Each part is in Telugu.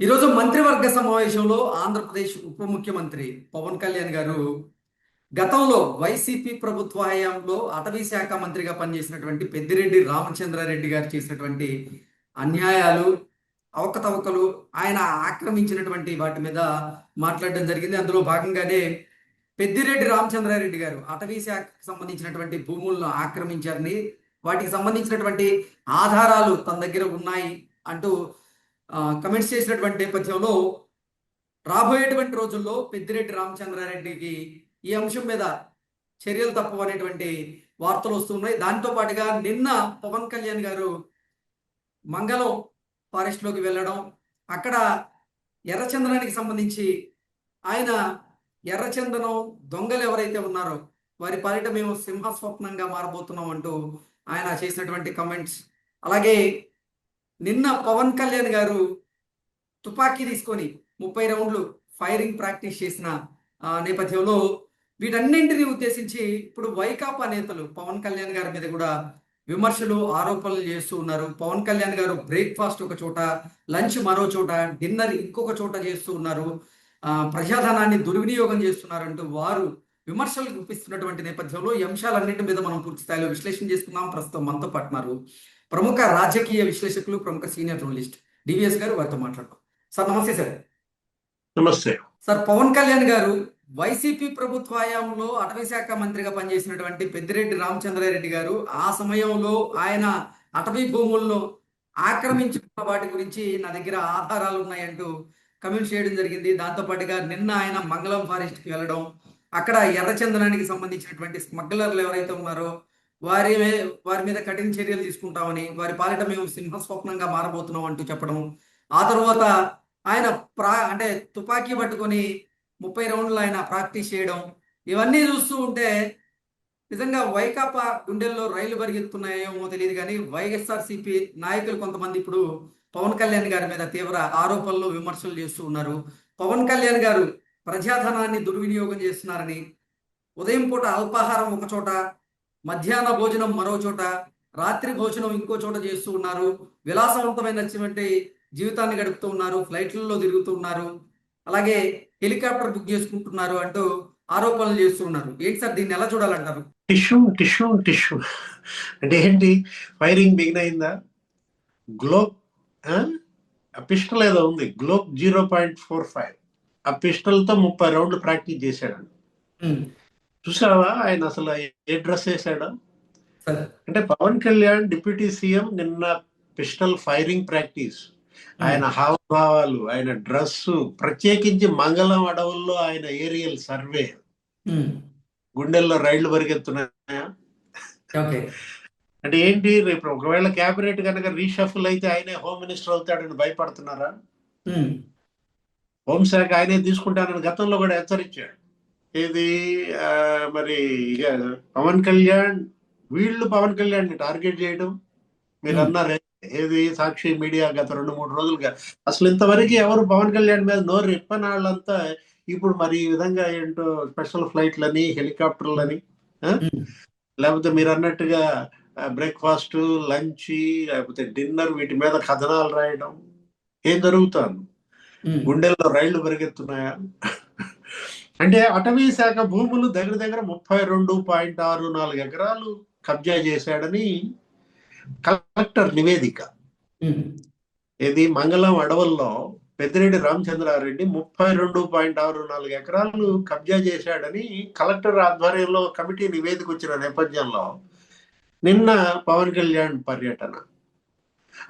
ఈరోజు మంత్రివర్గ సమావేశంలో ఆంధ్రప్రదేశ్ ఉప ముఖ్యమంత్రి పవన్ కళ్యాణ్ గారు గతంలో వైసీపీ ప్రభుత్వ హయాంలో అటవీ శాఖ మంత్రిగా పనిచేసినటువంటి పెద్దిరెడ్డి రామచంద్రారెడ్డి గారు చేసినటువంటి అన్యాయాలు, అవకతవకలు, ఆయన ఆక్రమించినటువంటి వాటి మీద మాట్లాడడం జరిగింది. అందులో భాగంగానే పెద్దిరెడ్డి రామచంద్రారెడ్డి గారు అటవీ శాఖకు సంబంధించినటువంటి భూములను ఆక్రమించారని, వాటికి సంబంధించినటువంటి ఆధారాలు తన దగ్గర ఉన్నాయి అంటూ కమెంట్స్ చేసినటువంటి నేపథ్యంలో రాబోయేటువంటి రోజుల్లో పెద్దిరెడ్డి రామచంద్రారెడ్డికి ఈ అంశం మీద చర్యలు తప్పవనేటువంటి వార్తలు వస్తున్నాయి. దాంతో పాటుగా నిన్న పవన్ కళ్యాణ్ గారు మంగళం ఫారెస్ట్లోకి వెళ్ళడం, అక్కడ ఎర్రచందనానికి సంబంధించి ఆయన ఎర్రచందనం దొంగలు ఎవరైతే ఉన్నారో వారి పాలిట మేము సింహస్వప్నంగా మారబోతున్నాం అంటూ ఆయన చేసినటువంటి కమెంట్స్, అలాగే నిన్న పవన్ కళ్యాణ్ గారు తుపాకీ తీసుకొని 30 రౌండ్లు ఫైరింగ్ ప్రాక్టీస్ చేసిన నేపథ్యంలో వీటన్నింటినీ ఉద్దేశించి ఇప్పుడు వైకాపా నేతలు పవన్ కళ్యాణ్ గారి మీద కూడా విమర్శలు, ఆరోపణలు చేస్తూ ఉన్నారు. పవన్ కళ్యాణ్ గారు బ్రేక్ఫాస్ట్ ఒక చోట, లంచ్ మరో చోట, డిన్నర్ ఇంకొక చోట చేస్తూ ఉన్నారు, ప్రజాధనాన్ని దుర్వినియోగం చేస్తున్నారంటూ వారు విమర్శలు గుప్పిస్తున్నటువంటి నేపథ్యంలో ఈ అంశాలన్నింటి మీద మనం పూర్తి స్థాయిలో విశ్లేషణ చేసుకుందాం. ప్రస్తుతం మనతో పట్టున్నారు ప్రముఖ రాజకీయ విశ్లేషకులు, ప్రముఖ సీనియర్ జర్నలిస్ట్ డివిఎస్ గారు. వారితో మాట్లాడతాం. సార్ నమస్తే. సార్ నమస్తే. సార్, పవన్ కళ్యాణ్ గారు వైసీపీ ప్రభుత్వ హయాంలో అటవీ శాఖ మంత్రిగా పనిచేసినటువంటి పెద్దిరెడ్డి రామచంద్రారెడ్డి గారు ఆ సమయంలో ఆయన అటవీ భూములను ఆక్రమించుకున్న వాటి గురించి నా దగ్గర ఆధారాలు ఉన్నాయంటూ కమెంట్ చేయడం జరిగింది. దాంతో పాటుగా నిన్న ఆయన మంగళం ఫారెస్ట్కి వెళ్ళడం, అక్కడ ఎర్రచందనానికి సంబంధించినటువంటి స్మగ్లర్లు ఎవరైతే ఉన్నారో వారి మీద కఠిన చర్యలు తీసుకుంటామని, వారి పాలిట మేము సింహస్వప్నంగా మారబోతున్నాం అంటూ చెప్పడం, ఆ తర్వాత ఆయన అంటే తుపాకీ పట్టుకొని 30 రౌండ్లు ఆయన ప్రాక్టీస్ చేయడం, ఇవన్నీ చూస్తూ ఉంటే నిజంగా వైకాపా గుండెల్లో రైలు పరిగెత్తున్నాయేమో తెలియదు కానీ వైఎస్ఆర్సీపీ నాయకులు కొంతమంది ఇప్పుడు పవన్ కళ్యాణ్ గారి మీద తీవ్ర ఆరోపణలు, విమర్శలు చేస్తూ ఉన్నారు. పవన్ కళ్యాణ్ గారు ప్రజాధనాన్ని దుర్వినియోగం చేస్తున్నారని, ఉదయం పూట అల్పాహారం ఒక చోట, మధ్యాహ్న భోజనం మరో చోట, రాత్రి భోజనం ఇంకో చోట చేస్తూ ఉన్నారు, విలాసవంతమైనటువంటి జీవితాన్ని గడుపుతూ ఉన్నారు, ఫ్లైట్లలో తిరుగుతూ ఉన్నారు, అలాగే హెలికాప్టర్ బుక్ చేసుకుంటున్నారు అంటూ ఆరోపణలు చేస్తూ ఉన్నారు. ఏంటి సార్, దీన్ని ఎలా చూడాలంటారు? టిష్యూ టిష్యూ టిష్యూ అంటే ఏంటి? ఫైరింగ్ బిగిన్ అయిందా? గ్లోబ్ ఆ పిస్టల్ ఏదో ఉంది, గ్లోబ్ 0.45, ఆ పిస్టల్ తో 30 రౌండ్లు ప్రాక్టీస్ చేశాడు. చూసావా ఆయన అసలు ఏ డ్రెస్ వేసాడు? అంటే పవన్ కళ్యాణ్ డిప్యూటీ సీఎం నిన్న పిస్టల్ ఫైరింగ్ ప్రాక్టీస్, ఆయన హావభావాలు, ఆయన డ్రెస్సు, ప్రత్యేకించి మంగళం అడవుల్లో ఆయన ఏరియల్ సర్వే, గుండెల్లో రైళ్లు పరిగెత్తున్నాయా? అంటే ఏంటి, రేపు ఒకవేళ క్యాబినెట్ కనుక రీషఫుల్ అయితే ఆయనే హోమ్ మినిస్టర్ అవుతాడని భయపడుతున్నారా? హోంశాఖ ఆయనే తీసుకుంటానని గతంలో కూడా హెచ్చరించాడు. ఏది మరి ఇక పవన్ కళ్యాణ్, వీళ్ళు పవన్ కళ్యాణ్ ని టార్గెట్ చేయడం, మీరు అన్నారే ఏది సాక్షి మీడియా గత 2-3 రోజులుగా అసలు ఇంతవరకు ఎవరు పవన్ కళ్యాణ్ మీద నోరు ఇప్పని వాళ్ళంతా ఇప్పుడు మరి ఈ విధంగా ఏంటో స్పెషల్ ఫ్లైట్లని, హెలికాప్టర్లని, లేకపోతే మీరు అన్నట్టుగా బ్రేక్ఫాస్ట్, లంచ్, లేకపోతే డిన్నర్, వీటి మీద కథనాలు రాయడం. ఏం జరుగుతాను? గుండెల్లో రైళ్లు పరిగెత్తున్నాయా? అంటే అటవీ శాఖ భూములు దగ్గర దగ్గర 32.64 ఎకరాలు కబ్జా చేశాడని కలెక్టర్ నివేదిక. ఇది మంగళం అడవుల్లో పెద్దిరెడ్డి రామచంద్రారెడ్డి 32.64 ఎకరాలు కబ్జా చేశాడని కలెక్టర్ ఆధ్వర్యంలో కమిటీ నివేదిక వచ్చిన నేపథ్యంలో నిన్న పవన్ కళ్యాణ్ పర్యటన.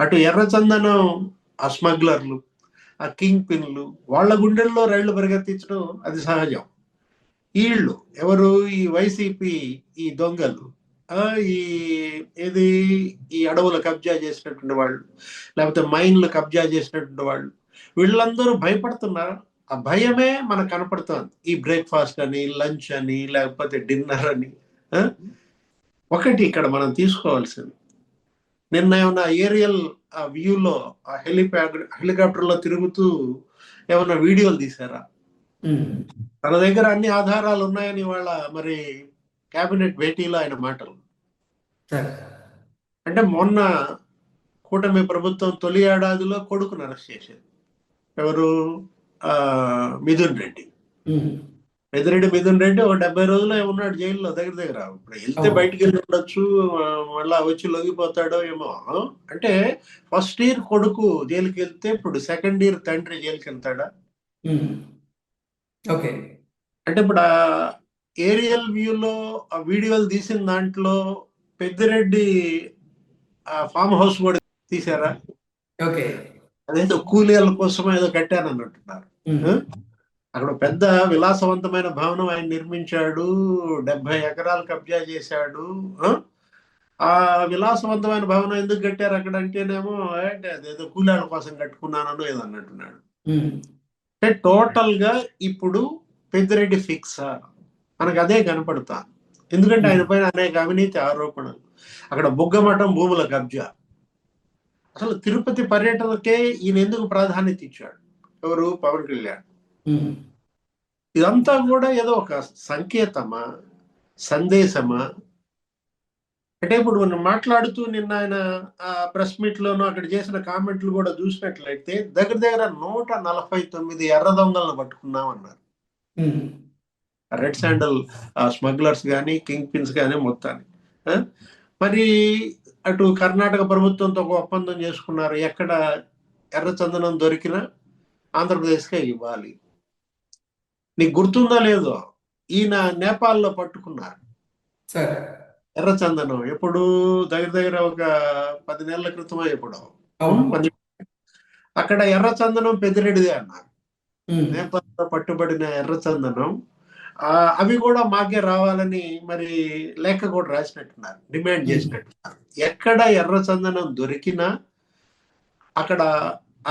అటు ఎర్రచందనం ఆ స్మగ్లర్లు, ఆ కింగ్ పిన్లు, వాళ్ళ గుండెల్లో రైళ్లు పరిగెత్తించడం అది సహజం. వీళ్ళు ఎవరు? ఈ వైసీపీ ఈ దొంగలు, ఈ ఏది ఈ అడవులు కబ్జా చేసినటువంటి వాళ్ళు, లేకపోతే మైన్లు కబ్జా చేసినటువంటి వాళ్ళు, వీళ్ళందరూ భయపడుతున్నారు. ఆ భయమే మనకు కనపడుతుంది ఈ బ్రేక్ఫాస్ట్ అని, లంచ్ అని, లేకపోతే డిన్నర్ అని. ఒకటి ఇక్కడ మనం తీసుకోవాల్సింది, నిన్న ఏమన్నా ఏరియల్ ఆ వ్యూలో ఆ హెలికాప్టర్లో తిరుగుతూ ఏమన్నా వీడియోలు తీసారా? తన దగ్గర అన్ని ఆధారాలు ఉన్నాయని వాళ్ళ మరి కేబినెట్ భేటీలో ఆయన మాటలు. అంటే మొన్న కూటమి ప్రభుత్వం తొలి ఏడాదిలో కొడుకును అరెస్ట్ చేసేది, ఎవరు? ఆ, మిథున్ రెడ్డి. ఉమ్. పెద్దిరెడ్డి మిథున్ రెడ్డి ఒక 70 రోజులు ఉన్నాడు జైల్లో దగ్గర దగ్గర. ఇప్పుడు వెళ్తే అవును. బయటికి వెళ్ళి ఉండొచ్చు, మళ్ళా వచ్చి లొంగిపోతాడో ఏమో. అంటే ఫస్ట్ ఇయర్ కొడుకు జైలుకి వెళ్తే ఇప్పుడు సెకండ్ ఇయర్ తండ్రి జైలుకి వెళ్తాడా? ఉమ్. ఓకే. అంటే ఇప్పుడు ఆ ఏరియల్ వ్యూలో ఆ వీడియోలు తీసిన దాంట్లో పెద్దిరెడ్డి ఆ ఫామ్ హౌస్ కూడా తీసారా? ఓకే. అదేదో కూలీల కోసం ఏదో కట్టాను అన్నట్టున్నారు. ఉమ్. ఆ? అక్కడ పెద్ద విలాసవంతమైన భవనం ఆయన నిర్మించాడు, 70 ఎకరాలు కబ్జా చేశాడు. ఆ ఆ విలాసవంతమైన భవనం ఎందుకు కట్టారు అక్కడ అంటేనేమో అంటే అదేదో కూలీల కోసం కట్టుకున్నానో ఏదో అన్నట్టున్నాడు. ఉమ్. అంటే టోటల్ గా ఇప్పుడు పెద్దిరెడ్డి ఫిక్స్ మనకు అదే కనపడతా. ఎందుకంటే ఆయన ఉమ్. పైన అనేక అవినీతి ఆరోపణలు, అక్కడ బుగ్గమఠం భూముల కబ్జా. అసలు తిరుపతి పర్యటనకే ఈయన ఎందుకు ప్రాధాన్యత ఇచ్చాడు? ఎవరు? పవన్ కళ్యాణ్. ఉమ్. ఇదంతా కూడా ఏదో ఒక సంకేతమా, సందేశమా? అంటే ఇప్పుడు మనం మాట్లాడుతూ నిన్న ఆయన ఆ ప్రెస్ మీట్ లోనూ అక్కడ చేసిన కామెంట్లు కూడా చూసినట్లయితే దగ్గర దగ్గర 149 ఎర్ర దొంగలను పట్టుకున్నామన్నారు. ఉమ్. రెడ్ శాండల్ స్మగ్లర్స్ కానీ కింగ్ పిన్స్ కానీ మొత్తాన్ని. ఆ? మరి అటు కర్ణాటక ప్రభుత్వంతో ఒక ఒప్పందం చేసుకున్నారు, ఎక్కడ ఎర్రచందనం దొరికినా ఆంధ్రప్రదేశ్కే ఇవ్వాలి. నీకు గుర్తుందో లేదో, ఈయన నేపాల్లో పట్టుకున్నారు సరే. ఎర్రచందనం. ఎప్పుడు? దగ్గర దగ్గర ఒక 10 నెలల క్రితమో ఎప్పుడో. అవును. అక్కడ ఎర్రచందనం పెద్దిరెడ్డిదే అన్నారు. ఉమ్. నేపాల్లో పట్టుబడిన ఎర్రచందనం అవి కూడా మాకే రావాలని మరి లేఖ కూడా రాసినట్టున్నారు, డిమాండ్ ఉమ్. చేసినట్టున్నారు. ఎక్కడ ఎర్రచందనం దొరికినా అక్కడ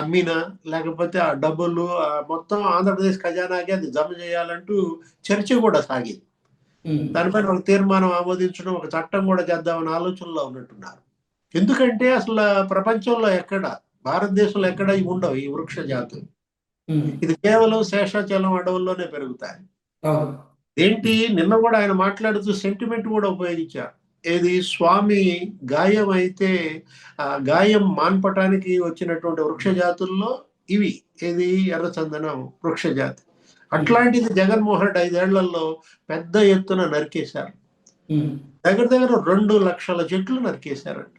అమ్మినా లేకపోతే ఆ డబ్బులు మొత్తం ఆంధ్రప్రదేశ్ ఖజానాకి అది జమ చేయాలంటూ చర్చ కూడా సాగింది. ఉమ్. దానిపైన ఒక తీర్మానం ఆమోదించడం, ఒక చట్టం కూడా చేద్దామని ఆలోచనలో ఉన్నట్టున్నారు. ఎందుకంటే అసలు ప్రపంచంలో ఎక్కడ, భారతదేశంలో ఎక్కడ ఇవి ఉండవు ఈ వృక్ష జాతులు. ఉమ్. ఇది కేవలం శేషాచలం అడవుల్లోనే పెరుగుతాయి. అవును. ఏంటి, నిన్న కూడా ఆయన మాట్లాడుతూ సెంటిమెంట్ కూడా ఉపయోగించారు. ఏది? స్వామి గాయం అయితే ఆ గాయం మాన్పటానికి వచ్చినటువంటి వృక్ష జాతుల్లో ఇవి ఏది? ఎర్రచందనం వృక్ష జాతి. అట్లాంటిది జగన్మోహన్ రెడ్డి 5 ఏళ్లలో పెద్ద ఎత్తున నరికేశారు. ఉమ్. దగ్గర దగ్గర 2 లక్షల చెట్లు నరికేశారంట.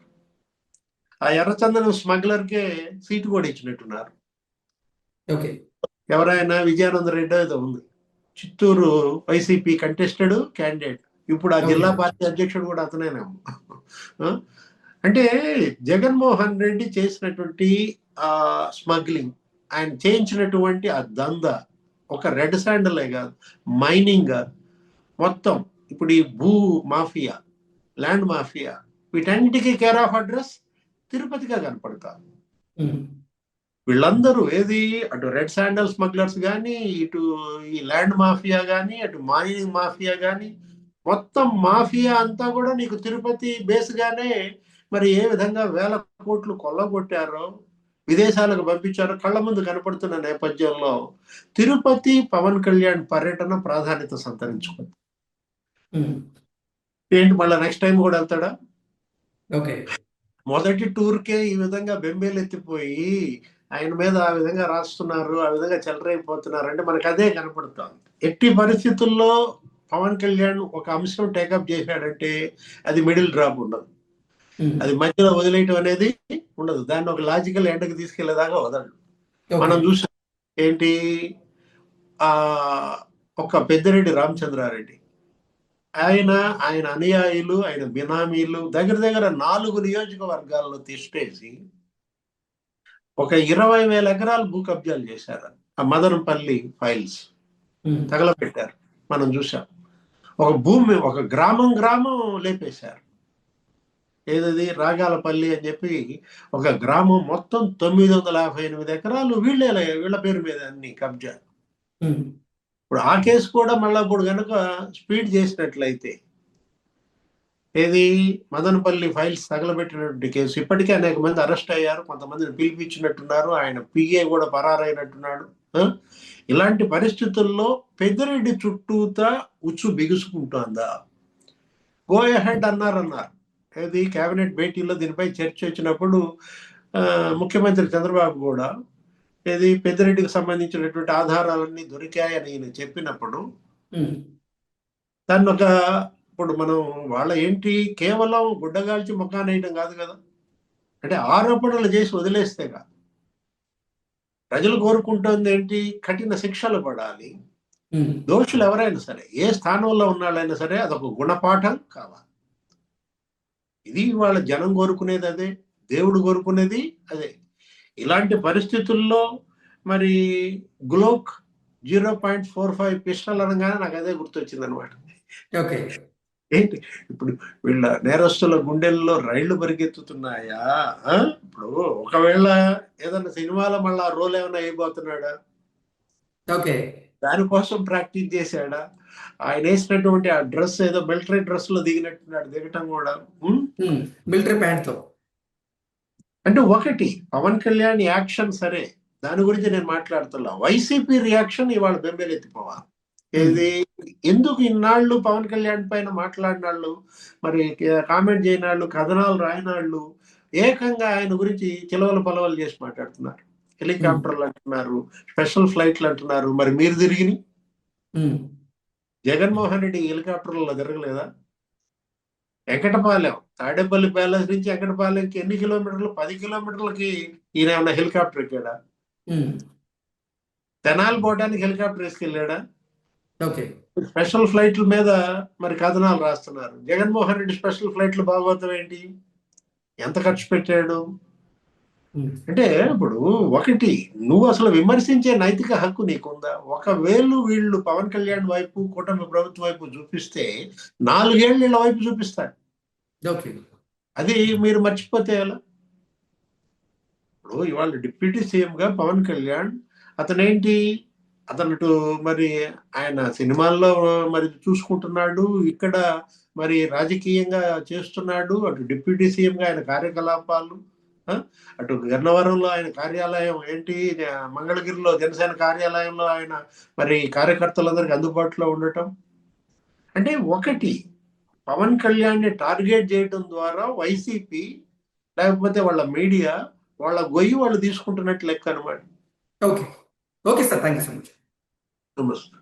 ఆ ఎర్రచందనం స్మగ్లర్కే సీటు కూడా ఇచ్చినట్టున్నారు. ఓకే. ఎవరైనా? విజయానంద రెడ్డి ఏదో ఉంది, చిత్తూరు వైసీపీ కంటెస్టెడ్ క్యాండిడేట్, ఇప్పుడు ఆ ఓకే. జిల్లా పార్టీ అధ్యక్షుడు కూడా అతనేనేమో. ఆ? అంటే జగన్మోహన్ రెడ్డి చేసినటువంటి ఆ స్మగ్లింగ్, ఆయన చేయించినటువంటి ఆ దందా ఒక రెడ్ శాండలే కాదు, మైనింగ్ మొత్తం. ఇప్పుడు ఈ భూ మాఫియా, ల్యాండ్ మాఫియా, వీటన్నిటికీ కేర్ ఆఫ్ అడ్రస్ తిరుపతిగా కనపడతారు. ఉమ్. వీళ్ళందరూ ఏది? అటు రెడ్ శాండల్ స్మగ్లర్స్ కానీ, ఇటు ఈ ల్యాండ్ మాఫియా కానీ, అటు మైనింగ్ మాఫియా కానీ, మొత్తం మాఫియా అంతా కూడా నీకు తిరుపతి బేస్గానే మరి ఏ విధంగా వేల కోట్లు కొల్లగొట్టారో, విదేశాలకు పంపించారో కళ్ళ ముందు కనపడుతున్న నేపథ్యంలో తిరుపతి పవన్ కళ్యాణ్ పర్యటన ప్రాధాన్యత సంతరించుకుంది. ఉమ్. ఏంటి, మళ్ళీ నెక్స్ట్ టైం కూడా వెళ్తాడా? ఓకే. మొదటి టూర్కే ఈ విధంగా బెంబేలెత్తిపోయి ఆయన మీద ఆ విధంగా రాస్తున్నారు, ఆ విధంగా చెలరైపోతున్నారు అంటే మనకు అదే కనపడుతుంది. ఎట్టి పరిస్థితుల్లో పవన్ కళ్యాణ్ ఒక అంశం టేకప్ చేశాడంటే అది మిడిల్ డ్రాప్ ఉండదు, ఉమ్. అది మధ్యలో వదిలేయటం అనేది ఉండదు. దాన్ని ఒక లాజికల్ ఎండకి తీసుకెళ్లేదాకా వదలడు. ఓకే. మనం చూసాం ఏంటి, ఆ ఒక పెద్దిరెడ్డి రామచంద్రారెడ్డి, ఆయన ఆయన అనుయాయులు, ఆయన బినామీలు దగ్గర దగ్గర 4 నియోజకవర్గాల్లో తిష్టేసి ఒక 20,000 ఎకరాలు భూ కబ్జాలు చేశారు. ఆ మదనపల్లి ఫైల్స్ ఉమ్. తగలబెట్టారు, మనం చూసాం. ఒక భూమి, ఒక గ్రామం గ్రామం లేపేశారు. ఏదది? రాగాలపల్లి అని చెప్పి ఒక గ్రామం మొత్తం 958 ఎకరాలు వీళ్ళ పేరు మీద అన్ని కబ్జా. ఉమ్. ఇప్పుడు ఆ కేసు కూడా మళ్ళీ ఇప్పుడు కనుక స్పీడ్ చేసినట్లయితే, ఏది? మదనపల్లి ఫైల్స్ తగలబెట్టినటువంటి కేసు, ఇప్పటికే అనేక మంది అరెస్ట్ అయ్యారు, కొంతమందిని పిలిపించినట్టున్నారు, ఆయన పిఏ కూడా పరారైనట్టున్నాడు. ఆ? ఇలాంటి పరిస్థితుల్లో పెద్దిరెడ్డి చుట్టూతా ఉచ్చు బిగుసుకుంటోందా? గో అహెడ్ అన్నారు. ఏది? కేబినెట్ భేటీలో దీనిపై చర్చ వచ్చినప్పుడు ముఖ్యమంత్రి చంద్రబాబు కూడా ఏది పెద్దిరెడ్డికి సంబంధించినటువంటి ఆధారాలన్నీ దొరికాయని ఈయన చెప్పినప్పుడు ఉమ్, దాన్ని ఇప్పుడు మనం వాళ్ళ ఏంటి కేవలం గుడ్డగాల్చి ముఖానేయడం కాదు కదా, అంటే ఆరోపణలు చేసి వదిలేస్తే కాదు. ప్రజలు కోరుకుంటోంది ఏంటి? కఠిన శిక్షలు పడాలి. ఉమ్, దోషులు ఎవరైనా సరే, ఏ స్థానంలో ఉన్నాళ్ళైనా సరే, అదొక గుణపాఠం కావాలి. ఇది వాళ్ళ జనం కోరుకునేది అదే, దేవుడు కోరుకునేది అదే. ఇలాంటి పరిస్థితుల్లో మరి గ్లోక్ 0.45 పిస్టల్ అనగానే నాకు అదే గుర్తొచ్చింది అనమాట. ఓకే. ఏంటి ఇప్పుడు వీళ్ళ నేరస్తుల గుండెల్లో రైళ్లు పరిగెత్తుతున్నాయా? ఇప్పుడు ఒకవేళ ఏదైనా సినిమాలో మళ్ళీ ఆ రోల్ ఏమైనా అయిపోతున్నాడా? ఓకే. దానికోసం ప్రాక్టీస్ చేశాడా? ఆయన వేసినటువంటి ఆ డ్రెస్ ఏదో మిలిటరీ డ్రెస్ లో దిగినట్టున్నాడు, దిగటం కూడా. మిలిటరీ ప్యాంట్ తో. అంటే ఒకటి పవన్ కళ్యాణ్ యాక్షన్ సరే, దాని గురించి నేను మాట్లాడుతున్నా. వైసీపీ రియాక్షన్ ఇవాళ బెంబేలెత్తిపోవాలి. ఏది ఎందుకు ఇన్నాళ్ళు పవన్ కళ్యాణ్ పైన మాట్లాడినాళ్ళు, మరి కామెంట్ చేయనాళ్ళు, కథనాలు రాయినాళ్ళు, ఏకంగా ఆయన గురించి చిలవలు పలవలు చేసి మాట్లాడుతున్నారు. హెలికాప్టర్లు అంటున్నారు, స్పెషల్ ఫ్లైట్లు అంటున్నారు. మరి మీరు తిరిగి జగన్మోహన్ రెడ్డి హెలికాప్టర్లలో తిరగలేదా? వెంకటపాలెం, తాడేపల్లి ప్యాలెస్ నుంచి వెంకటపాలెంకి ఎన్ని కిలోమీటర్లు? 10 కిలోమీటర్లకి ఈయన ఏమన్నా హెలికాప్టర్ ఎక్కాడా? తెనాలి పోవడానికి హెలికాప్టర్ వేసుకెళ్ళాడా? ఓకే. స్పెషల్ ఫ్లైట్ల మీద మరి కథనాలు రాస్తున్నారు. జగన్మోహన్ రెడ్డి స్పెషల్ ఫ్లైట్లు భాగవతం ఏంటి? ఎంత ఖర్చు పెట్టాడు? అంటే ఇప్పుడు ఒకటి, నువ్వు అసలు విమర్శించే నైతిక హక్కు నీకుందా? ఒకవేళ వీళ్ళు పవన్ కళ్యాణ్ వైపు, కూటమి ప్రభుత్వం వైపు చూపిస్తే 4 ఏళ్ళు వీళ్ళ వైపు చూపిస్తారు. ఓకే. అది మీరు మర్చిపోతే ఎలా? ఇప్పుడు ఇవాళ డిప్యూటీ సీఎం గా పవన్ కళ్యాణ్, అతనేంటి, అతను మరి ఆయన సినిమాల్లో మరి చూసుకుంటున్నాడు, ఇక్కడ మరి రాజకీయంగా చేస్తున్నాడు, అటు డిప్యూటీ సీఎం గా ఆయన కార్యకలాపాలు, అటు గన్నవరంలో ఆయన కార్యాలయం ఏంటి, మంగళగిరిలో జనసేన కార్యాలయంలో ఆయన మరి కార్యకర్తలందరికీ అందుబాటులో ఉండటం. అంటే ఒకటి, పవన్ కళ్యాణ్ ని టార్గెట్ చేయడం ద్వారా వైసీపీ లేకపోతే వాళ్ళ మీడియా వాళ్ళ గొయ్యి వాళ్ళు తీసుకుంటున్నట్టు లెక్క అనమాట. Okay. Okay sir, thank you so much. నమస్తే.